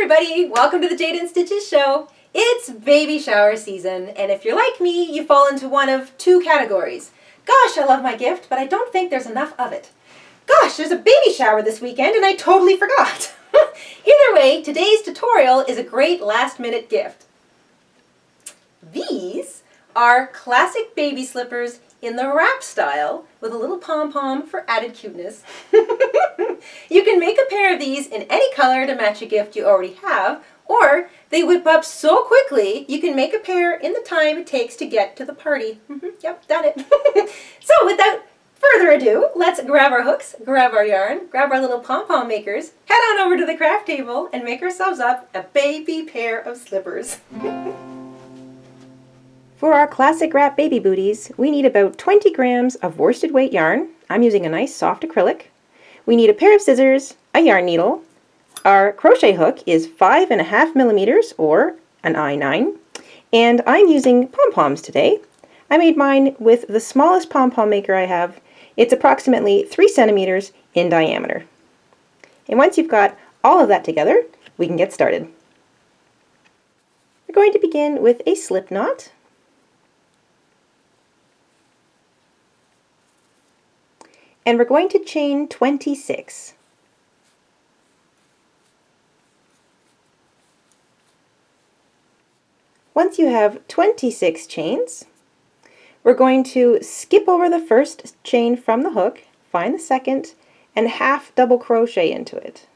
everybody, welcome to the Jayda InStitches show. It's baby shower season, and if you're like me, you fall into one of two categories. Gosh, I love my gift, but I don't think there's enough of it. Gosh, there's a baby shower this weekend and I totally forgot. Either way, today's tutorial is a great last-minute gift. These are classic baby slippers in the wrap style with a little pom-pom for added cuteness. You can make a pair of these in any color to match a gift you already have, or they whip up so quickly you can make a pair in the time it takes to get to the party. Yep, done it. So without further ado, let's grab our hooks, grab our yarn, grab our little pom-pom makers, head on over to the craft table and make ourselves up a baby pair of slippers. For our classic wrap baby booties, we need about 20 grams of worsted weight yarn. I'm using a nice soft acrylic. We need a pair of scissors, a yarn needle. Our crochet hook is 5.5 millimeters or an I9. And I'm using pom-poms today. I made mine with the smallest pom-pom maker I have. It's approximately 3 centimeters in diameter. And once you've got all of that together, we can get started. We're going to begin with a slip knot. And we're going to chain 26. Once you have 26 chains, we're going to skip over the first chain from the hook, find the second, and half double crochet into it.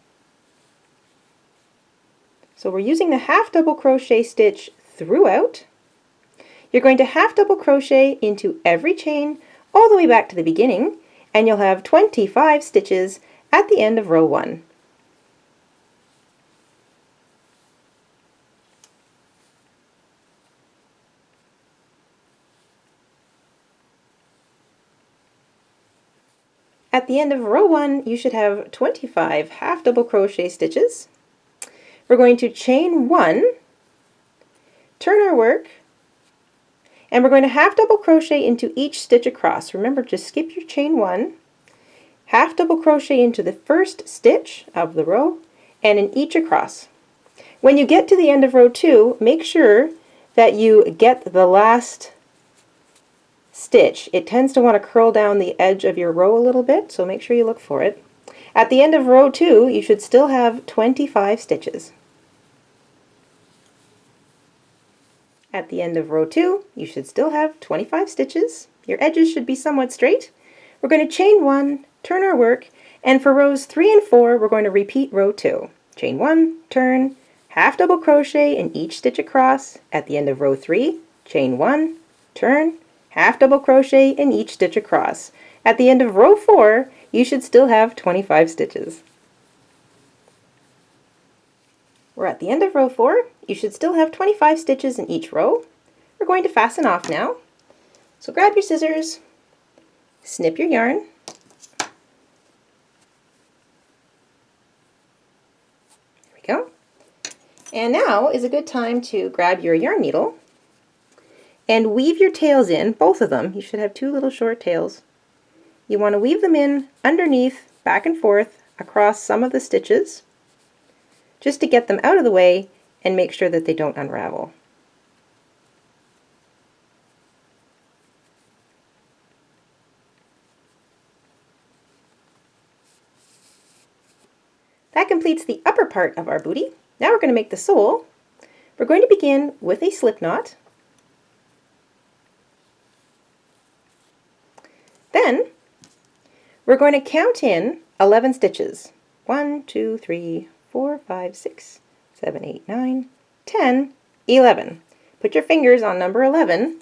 So we're using the half double crochet stitch throughout. You're going to half double crochet into every chain all the way back to the beginning, and you'll have 25 stitches at the end of row 1. At the end of row 1, you should have 25 half double crochet stitches. We're going to chain 1, turn our work, and we're going to half double crochet into each stitch across. Remember, just skip your chain 1, half double crochet into the first stitch of the row, and in each across. When you get to the end of row 2, make sure that you get the last stitch. It tends to want to curl down the edge of your row a little bit, so make sure you look for it. At the end of row 2, you should still have 25 stitches. At the end of row 2, you should still have 25 stitches. Your edges should be somewhat straight. We're going to chain 1, turn our work, and for rows 3 and 4, we're going to repeat row 2. Chain 1, turn, half double crochet in each stitch across. At the end of row 3, chain 1, turn, half double crochet in each stitch across. At the end of row 4, you should still have 25 stitches. We're at the end of row 4. You should still have 25 stitches in each row. We're going to fasten off now. So grab your scissors, snip your yarn, there we go. And now is a good time to grab your yarn needle and weave your tails in, both of them. You should have 2 little short tails. You want to weave them in underneath, back and forth, across some of the stitches, just to get them out of the way and make sure that they don't unravel. That completes the upper part of our booty. Now we're going to make the sole. We're going to begin with a slip knot. Then we're going to count in 11 stitches. 1, 2, 3, 4, 5, 6, 7, 8, 9, 10, 11. Put your fingers on number 11,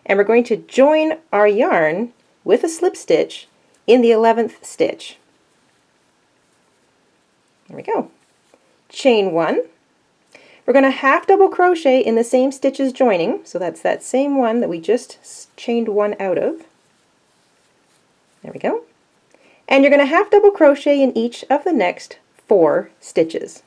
and we're going to join our yarn with a slip stitch in the 11th stitch. There we go. Chain 1. We're going to half double crochet in the same stitches joining, so that's that same one that we just chained 1 out of. There we go. And you're going to half double crochet in each of the next 4 stitches.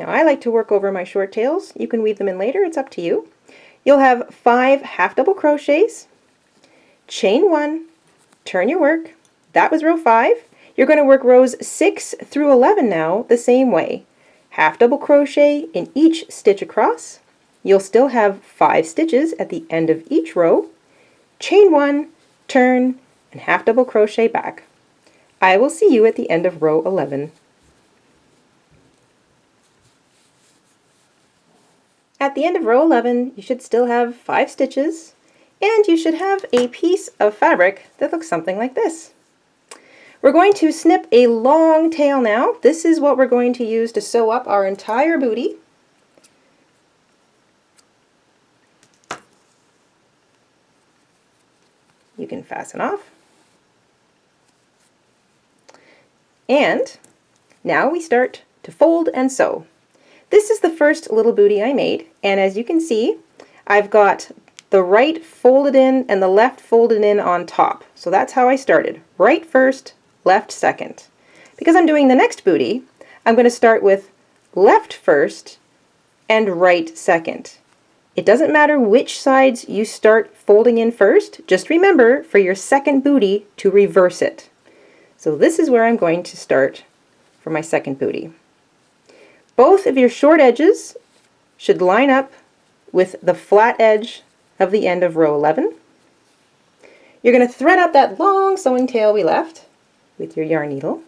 Now I like to work over my short tails. You can weave them in later, it's up to you. You'll have 5 half double crochets, chain 1, turn your work. That was row 5. You're going to work rows 6 through 11 now the same way. Half double crochet in each stitch across. You'll still have 5 stitches at the end of each row. Chain 1, turn, and half double crochet back. I will see you at the end of row 11. At the end of row 11, you should still have 5 stitches, and you should have a piece of fabric that looks something like this. We're going to snip a long tail now. This is what we're going to use to sew up our entire booty. You can fasten off. And now we start to fold and sew. This is the first little booty I made, and as you can see, I've got the right folded in and the left folded in on top. So that's how I started. Right first, left second. Because I'm doing the next booty, I'm going to start with left first and right second. It doesn't matter which sides you start folding in first, just remember for your second booty to reverse it. So this is where I'm going to start for my second booty. Both of your short edges should line up with the flat edge of the end of row 11. You're going to thread up that long sewing tail we left with your yarn needle.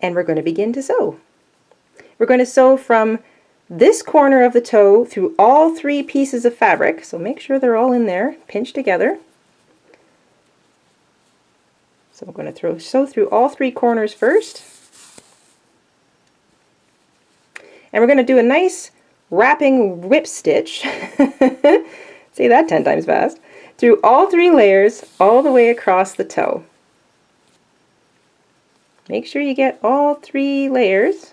And we're going to begin to sew. We're going to sew from this corner of the toe through all 3 pieces of fabric, so make sure they're all in there, pinched together. So we're going to sew through all 3 corners first. And we're going to do a nice wrapping whip stitch, say that 10 times fast, through all 3 layers all the way across the toe. Make sure you get all 3 layers.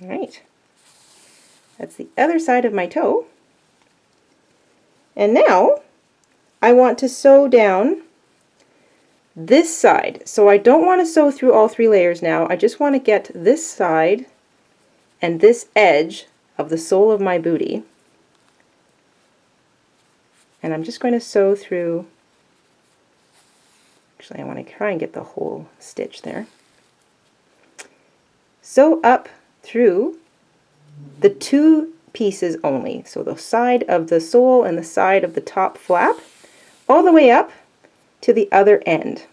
All right, that's the other side of my toe. And now I want to sew down this side. So I don't want to sew through all 3 layers now. I just want to get this side and this edge of the sole of my booty. And I'm just going to sew through, actually I want to try and get the whole stitch there. Sew up through the 2 pieces only, so the side of the sole and the side of the top flap, all the way up to the other end.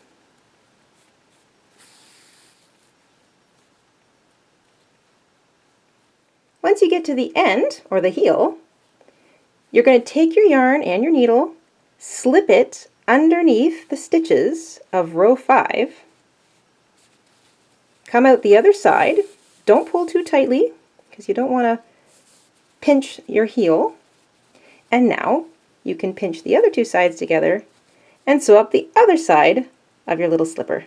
Once you get to the end, or the heel, you're going to take your yarn and your needle, slip it underneath the stitches of row 5, come out the other side. Don't pull too tightly because you don't want to pinch your heel. And now you can pinch the other 2 sides together and sew up the other side of your little slipper.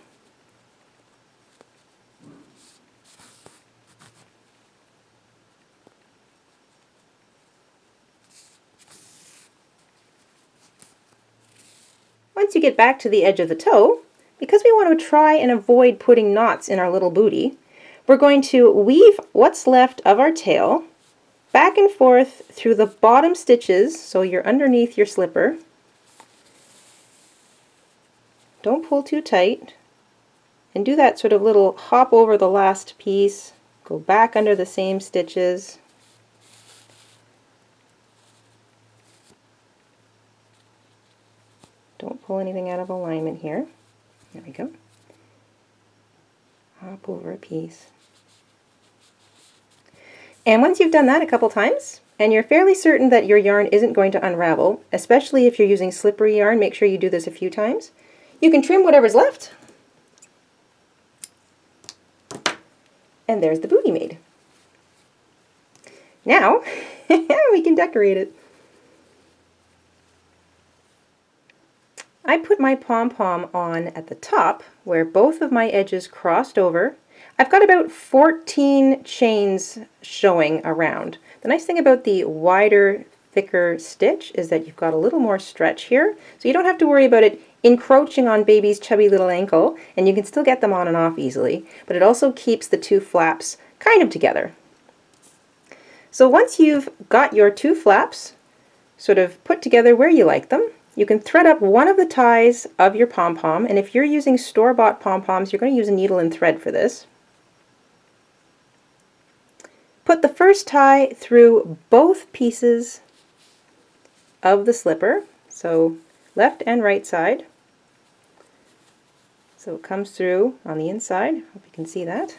Once you get back to the edge of the toe, because we want to try and avoid putting knots in our little booty, we're going to weave what's left of our tail back and forth through the bottom stitches, so you're underneath your slipper. Don't pull too tight, and do that sort of little hop over the last piece, go back under the same stitches. Don't pull anything out of alignment here. There we go. Hop over a piece. And once you've done that a couple times, and you're fairly certain that your yarn isn't going to unravel, especially if you're using slippery yarn, make sure you do this a few times, you can trim whatever's left. And there's the booty made. Now, we can decorate it. I put my pom-pom on at the top where both of my edges crossed over. I've got about 14 chains showing around. The nice thing about the wider, thicker stitch is that you've got a little more stretch here, so you don't have to worry about it encroaching on baby's chubby little ankle, and you can still get them on and off easily, but it also keeps the two flaps kind of together. So once you've got your two flaps sort of put together where you like them, you can thread up one of the ties of your pom-pom, and if you're using store-bought pom-poms, you're going to use a needle and thread for this. Put the first tie through both pieces of the slipper, so left and right side. So it comes through on the inside. Hope you can see that.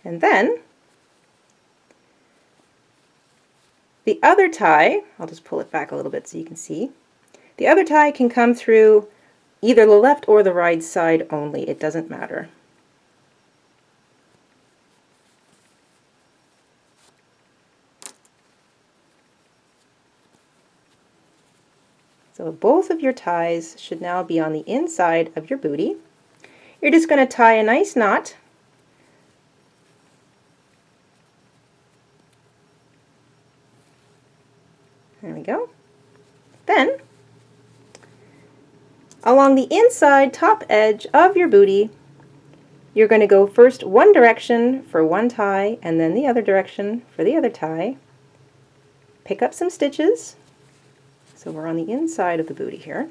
And then the other tie, I'll just pull it back a little bit so you can see. The other tie can come through either the left or the right side only. It doesn't matter. So both of your ties should now be on the inside of your booty. You're just going to tie a nice knot. There we go. Then, along the inside top edge of your booty, you're going to go first one direction for one tie and then the other direction for the other tie. Pick up some stitches. So we're on the inside of the booty here.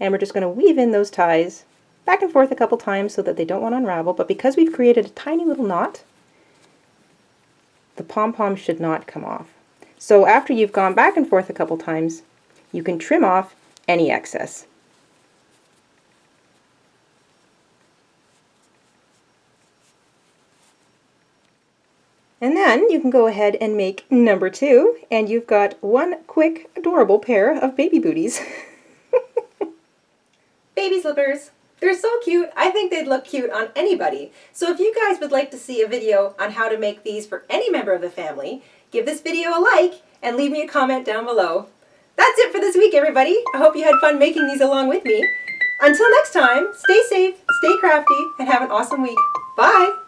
And we're just going to weave in those ties back and forth a couple times so that they don't want to unravel, but because we've created a tiny little knot, the pom-pom should not come off. So after you've gone back and forth a couple times, you can trim off any excess. And then you can go ahead and make number 2, and you've got one quick, adorable pair of baby booties. Baby slippers. They're so cute. I think they'd look cute on anybody. So if you guys would like to see a video on how to make these for any member of the family, give this video a like and leave me a comment down below. That's it for this week, everybody. I hope you had fun making these along with me. Until next time, stay safe, stay crafty, and have an awesome week. Bye!